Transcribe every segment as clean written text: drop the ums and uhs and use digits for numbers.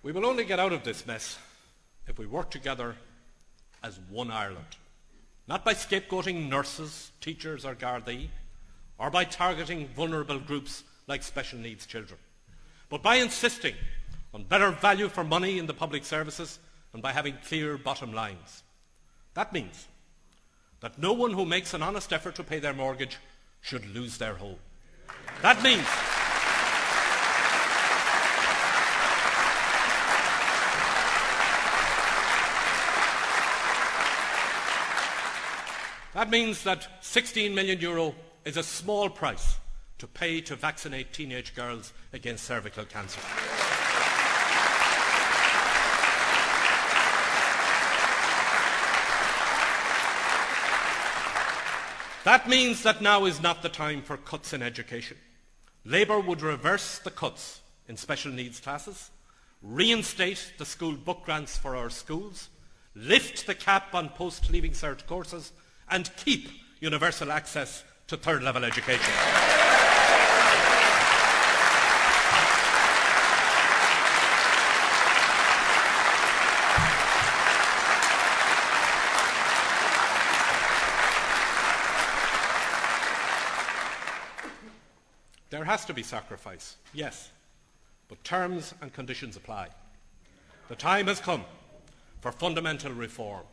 We will only get out of this mess if we work together as one Ireland, not by scapegoating nurses, teachers or Gardaí, or by targeting vulnerable groups like special needs children, but by insisting on better value for money in the public services and by having clear bottom lines. That means that no one who makes an honest effort to pay their mortgage should lose their home. That means that €16 million is a small price to pay to vaccinate teenage girls against cervical cancer. That means that now is not the time for cuts in education. Labour would reverse the cuts in special needs classes, reinstate the school book grants for our schools, lift the cap on post-leaving cert courses, and keep universal access to third-level education. There has to be sacrifice, yes, but terms and conditions apply. The time has come for fundamental reform.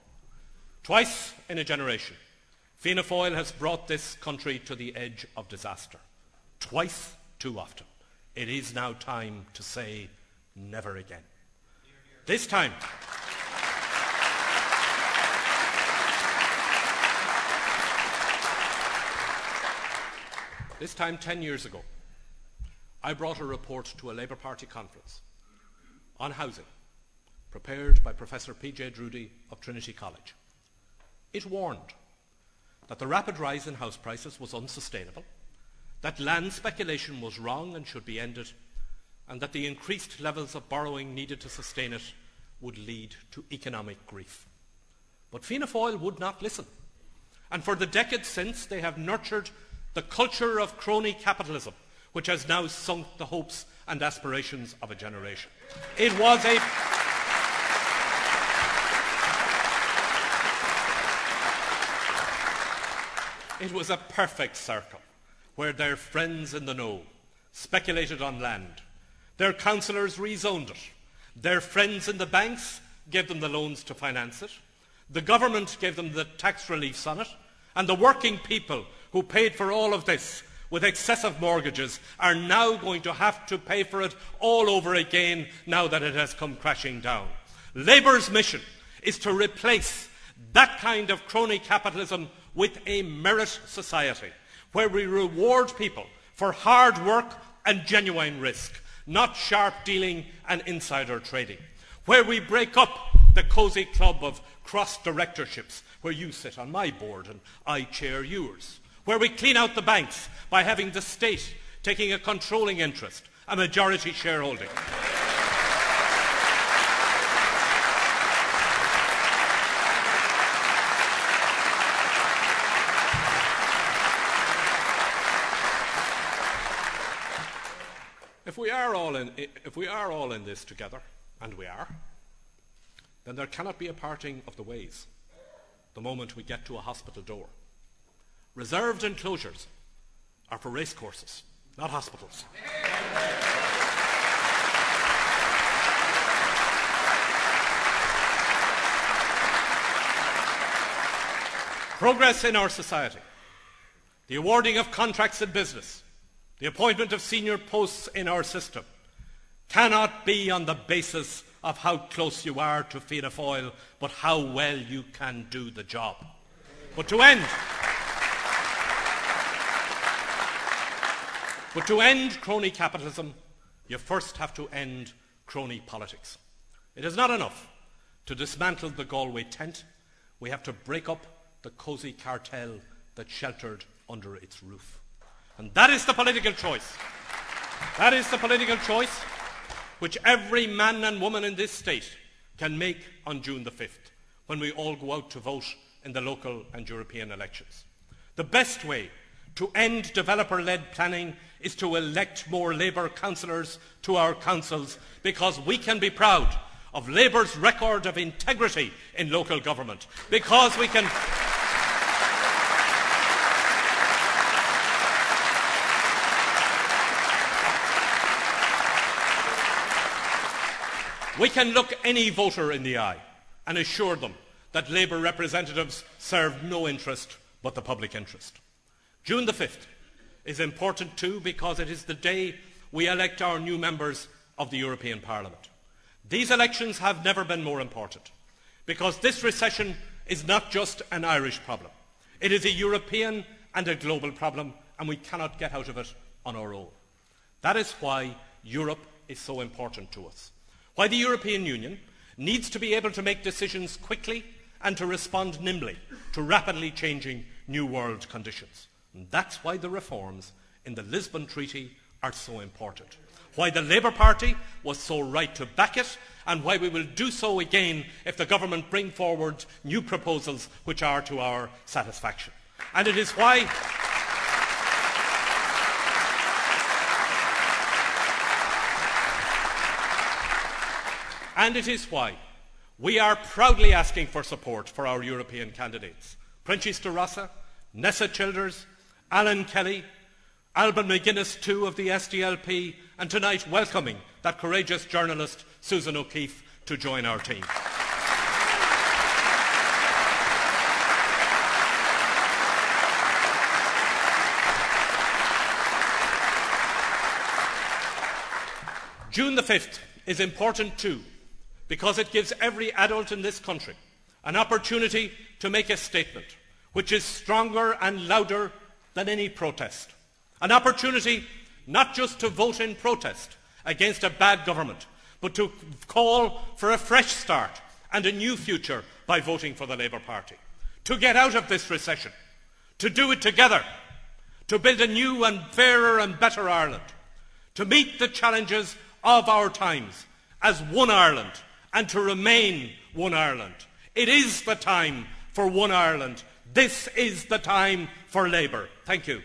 Twice in a generation, Fianna Fáil has brought this country to the edge of disaster. Twice too often. It is now time to say never again. This time, This time 10 years ago, I brought a report to a Labour Party conference on housing, prepared by Professor P.J. Drudy of Trinity College. It warned that the rapid rise in house prices was unsustainable, that land speculation was wrong and should be ended, and that the increased levels of borrowing needed to sustain it would lead to economic grief. But Fianna Fáil would not listen, and for the decades since they have nurtured the culture of crony capitalism, which has now sunk the hopes and aspirations of a generation. It was a perfect circle where their friends in the know speculated on land, their councillors rezoned it, their friends in the banks gave them the loans to finance it, the government gave them the tax reliefs on it, and the working people who paid for all of this with excessive mortgages are now going to have to pay for it all over again now that it has come crashing down. Labour's mission is to replace that kind of crony capitalism with a merit society where we reward people for hard work and genuine risk, not sharp dealing and insider trading, where we break up the cosy club of cross-directorships where you sit on my board and I chair yours, where we clean out the banks by having the state taking a controlling interest, a majority shareholding. If we are all in this together, and we are, then there cannot be a parting of the ways the moment we get to a hospital door. Reserved enclosures are for racecourses, not hospitals. Progress in our society, the awarding of contracts in business, the appointment of senior posts in our system cannot be on the basis of how close you are to Fianna Fáil, but how well you can do the job. But to end crony capitalism, you first have to end crony politics. It is not enough to dismantle the Galway tent. We have to break up the cosy cartel that sheltered under its roof. And that is the political choice. That is the political choice which every man and woman in this state can make on June the 5th, when we all go out to vote in the local and European elections. The best way to end developer-led planning is to elect more Labour councillors to our councils, because we can be proud of Labour's record of integrity in local government, because we can look any voter in the eye and assure them that Labour representatives serve no interest but the public interest. June the 5th is important too because it is the day we elect our new members of the European Parliament. These elections have never been more important because this recession is not just an Irish problem. It is a European and a global problem, and we cannot get out of it on our own. That is why Europe is so important to us. Why the European Union needs to be able to make decisions quickly and to respond nimbly to rapidly changing new world conditions. And that's why the reforms in the Lisbon Treaty are so important. Why the Labour Party was so right to back it, and why we will do so again if the government bring forward new proposals which are to our satisfaction. And it is why we are proudly asking for support for our European candidates. Prentice de Rossa, Nessa Childers, Alan Kelly, Alban McGuinness too of the SDLP, and tonight welcoming that courageous journalist Susan O'Keefe to join our team. June the 5th is important too because it gives every adult in this country an opportunity to make a statement which is stronger and louder than any protest. An opportunity not just to vote in protest against a bad government, but to call for a fresh start and a new future by voting for the Labour Party. To get out of this recession, to do it together, to build a new and fairer and better Ireland, to meet the challenges of our times as one Ireland and to remain one Ireland. It is the time for one Ireland. This is the time for Labour. Thank you.